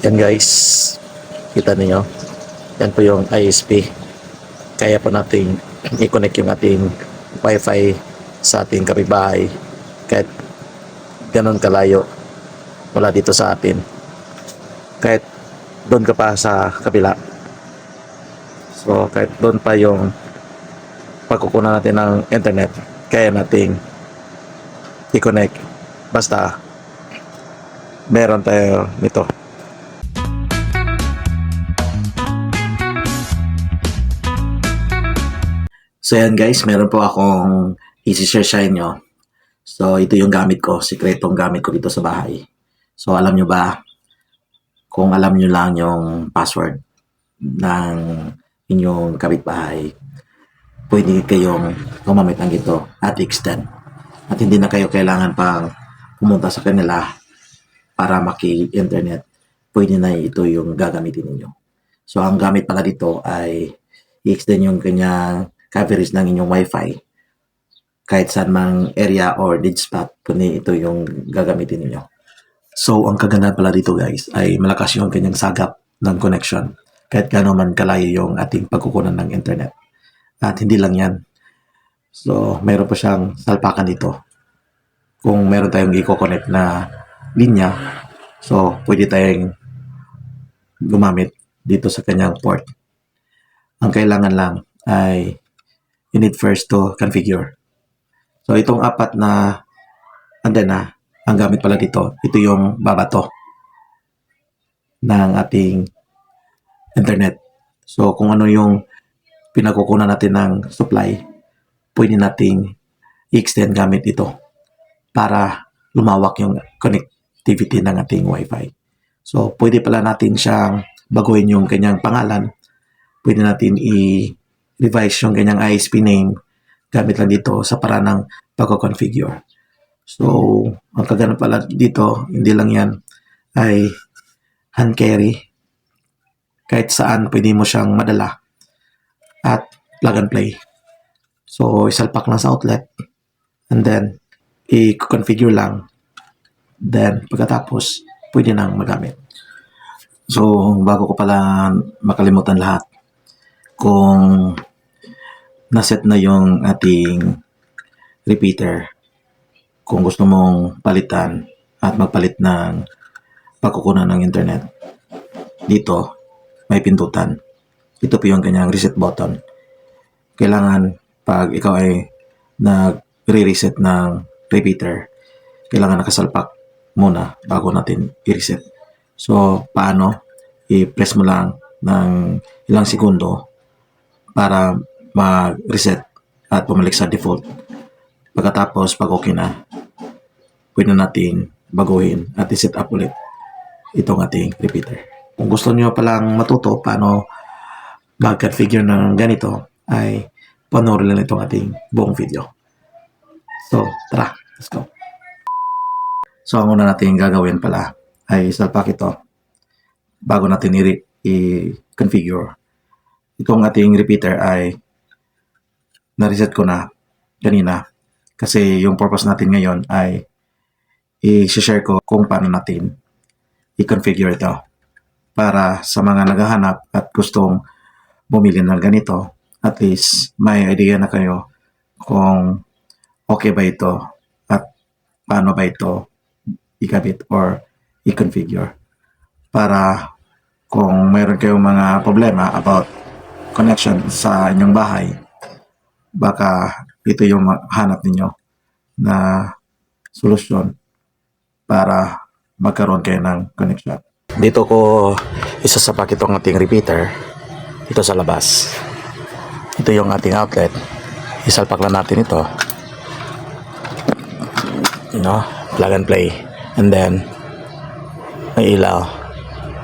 Yan guys, kita niyo yan po yung ISP. Kaya po nating i-connect yung ating wifi sa ating kapitbahay kahit ganun kalayo wala dito sa atin, kahit doon ka pa sa kabila. So kahit doon pa yung pagkukunan natin ng internet, kaya nating i-connect basta meron tayo nito. So yan guys, meron po akong i-share sa inyo. So ito yung gamit ko, sikretong gamit ko dito sa bahay. So alam nyo ba, kung alam nyo lang yung password ng inyong kapitbahay, pwede kayong gumamit ng ito at extend. At hindi na kayo kailangan pang pumunta sa kanila para maki-internet. Pwede na ito yung gagamitin ninyo. So ang gamit pala dito ay i-extend yung kanyang coverage ng inyong wifi kahit saan mang area or dead spot, kundi ito yung gagamitin ninyo. So ang kagandahan pala dito guys ay malakas yung kanyang sagap ng connection kahit gaano man kalayo yung ating pagkukunan ng internet. At hindi lang yan, so mayroon pa siyang salpakan dito. Kung meron tayong i-connect na linya, so pwede tayong gumamit dito sa kanyang port. Ang kailangan lang ay you need first to configure. So itong apat na antena, ang gamit pala dito, ito yung babato ng ating internet. So kung ano yung pinagkukunan natin ng supply, pwede nating i-extend gamit ito para lumawak yung connectivity ng ating wifi. So pwede pala natin siyang baguhin yung kanyang pangalan. Pwede natin i-revise yung kanyang ISP name gamit lang dito sa paraan ng pagko-configure. So, ang kagana pala dito, hindi lang yan, ay hand carry. Kahit saan, pwede mo siyang madala at plug and play. So, isalpak lang sa outlet and then, i-configure lang. Then, pagkatapos, pwede nang magamit. So, bago ko pala makalimutan lahat, kung naset na yung ating repeater, kung gusto mong palitan at magpalit ng pagkukunan ng internet, dito may pindutan. Ito po yung kanyang reset button. Kailangan pag ikaw ay nagre-reset ng repeater, kailangan nakasalpak muna bago natin i-reset. So paano? I-press mo lang ng ilang segundo para mag-reset at bumalik sa default. Pagkatapos, pag okay na, pwede natin baguhin at i-set up ulit itong ating repeater. Kung gusto nyo palang matuto paano mag-configure ng ganito, ay panoorin lang itong ating buong video. So, tara, let's go. So, ang una natin gagawin pala ay salpak ito bago natin i-configure. Itong ating repeater ay na-reset ko na kanina kasi yung purpose natin ngayon ay i-share ko kung paano natin i-configure ito para sa mga naghahanap at gustong bumili ng ganito, at least may idea na kayo kung okay ba ito at paano ba ito ikabit or i-configure, para kung mayroon kayong mga problema about connection sa inyong bahay, baka ito yung hanap ninyo na solusyon para magkaroon kayo ng connection. Dito ko isasapak itong ating repeater dito sa labas. Ito yung ating outlet. Isalpak lang natin ito. Plug and play. And then, may ilaw.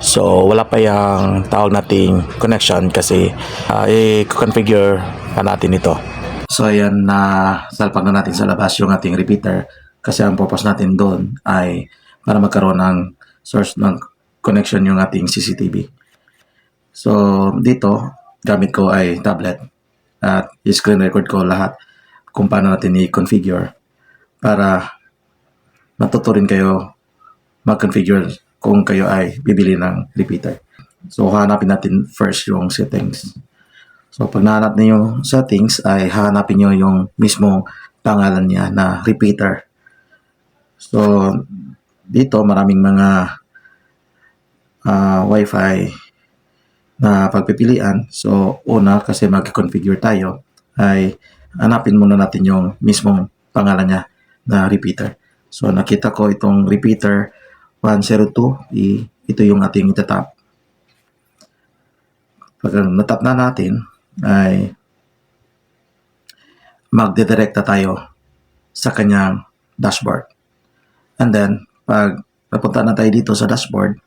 So, wala pa yung tawag nating connection kasi i-configure pa natin ito. So, ayan, na salpak na natin sa labas yung ating repeater kasi ang purpose natin doon ay para magkaroon ng source ng connection yung ating CCTV. So, dito, gamit ko ay tablet at i-screen record ko lahat kung paano natin i-configure para matuto rin kayo mag-configure kung kayo ay bibili ng repeater. So, hanapin natin first yung settings. So, pag nahanap niyo yung settings, ay hahanapin niyo yung mismong pangalan niya na repeater. So, dito maraming mga Wi-Fi na pagpipilian. So, una kasi mag-configure tayo, ay hanapin muna natin yung mismong pangalan niya na repeater. So, nakita ko itong repeater 102E. Ito yung ating itatap. Pag natap na natin, ay magdidirekta tayo sa kanyang dashboard. And then, pag napunta na tayo dito sa dashboard,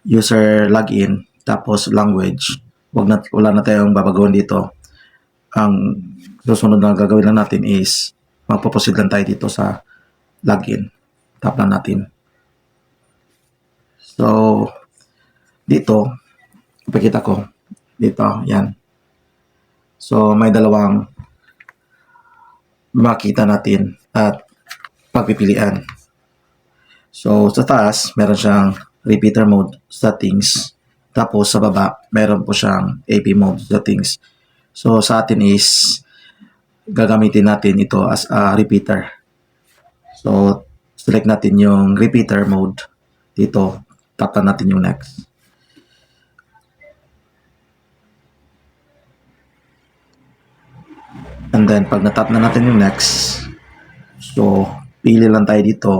user login, tapos language, wala na tayong babaguhin dito. Ang susunod na gagawin lang natin is magpo-proceed lang tayo dito sa login. Tap lang natin. So, dito, ipakita ko. Dito, yan. So, may dalawang makita natin at pagpipilian. So, sa taas, meron siyang repeater mode settings. Tapos, sa baba, meron po siyang AP mode settings. So, sa atin is, gagamitin natin ito as a repeater. So, select natin yung repeater mode. Dito, tap natin yung next. And then, pag natap na natin yung next, so, pili lang tayo dito.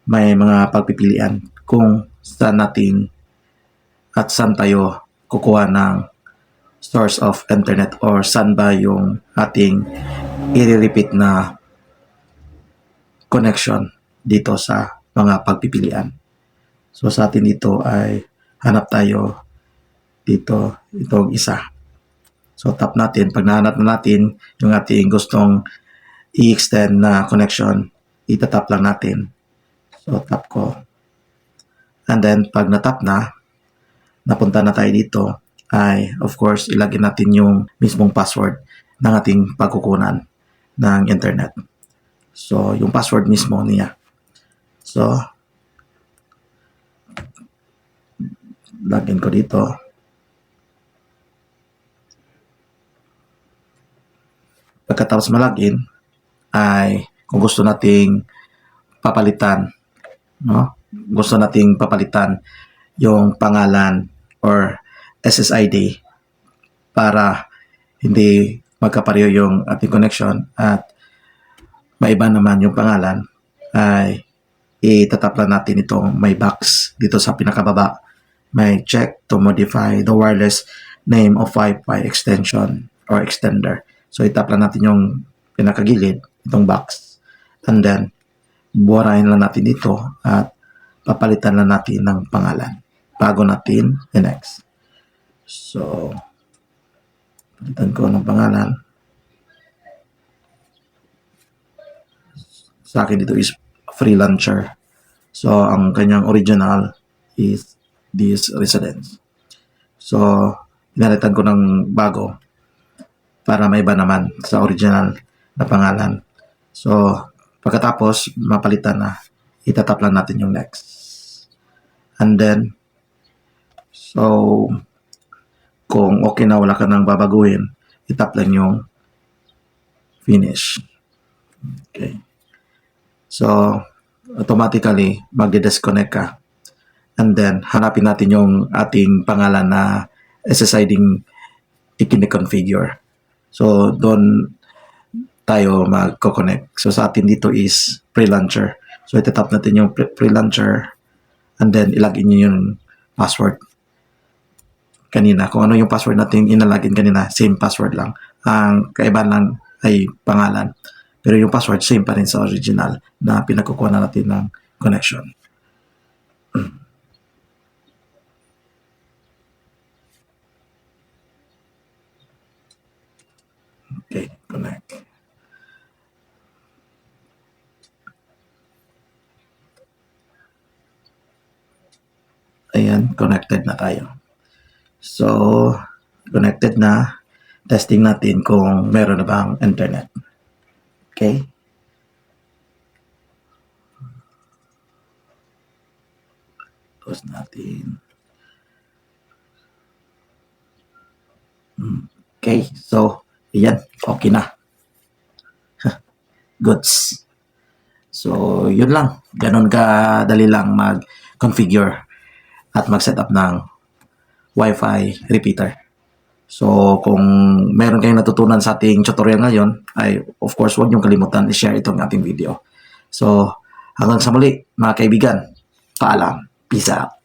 May mga pagpipilian kung saan natin at saan tayo kukuha ng source of internet or saan ba yung ating i-repeat na connection dito sa mga pagpipilian. So, sa atin dito ay hanap tayo dito, itong isa. So, tap natin. Pag nahanap na natin yung ating gustong i-extend na connection, itatap lang natin. So, tap ko. And then, pag natap na, napunta na tayo dito, ay, of course, ilagay natin yung mismong password ng ating pagkukunan ng internet. So, yung password mismo niya. So, login ko dito. Pagkatapos malogin, ay kung gusto nating papalitan, no? Gusto nating papalitan yung pangalan or SSID para hindi magkapareho yung ating connection at maiba naman yung pangalan, ay itatap lang natin itong may box dito sa pinakababa. May check to modify the wireless name of Wi-Fi extension or extender. So, itap lang natin yung pinakagilid, itong box. And then, buwarahin lang natin dito at papalitan lang natin ng pangalan bago natin i-next. So, palitan ko ng pangalan. Sa akin dito is freelancer. So, ang kanyang original is this residence. So, pinalitan ko ng bago para may iba naman sa original na pangalan. So, pagkatapos mapalitan na, itatap lang natin yung next. And then, so, kung okay na wala ka nang babaguhin, itap lang yung finish. Okay. So, automatically, magde-disconnect ka. And then, hanapin natin yung ating pangalan na SSID i-configure. So, doon tayo mag-connect. So, sa atin dito is freelancer. So, itatap natin yung freelancer and then ilagin nyo yung password kanina. Kung ano yung password natin inalagin kanina, same password lang. Ang kaibahan lang ay pangalan. Pero yung password, same pa rin sa original na pinagkukuha na natin ng connection. Okay, connect. Ayan, connected na tayo. So, connected na. Testing natin kung meron na bang internet. Okay. Close natin. Okay, so, yan, okay na. Goods. So, yun lang. Ganon kadali lang mag-configure at mag-setup ng Wi-Fi repeater. So, kung meron kayong natutunan sa ating tutorial ngayon, ay of course, huwag niyong kalimutan i-share itong ating video. So, hanggang sa muli, mga kaibigan. Paalam. Peace out.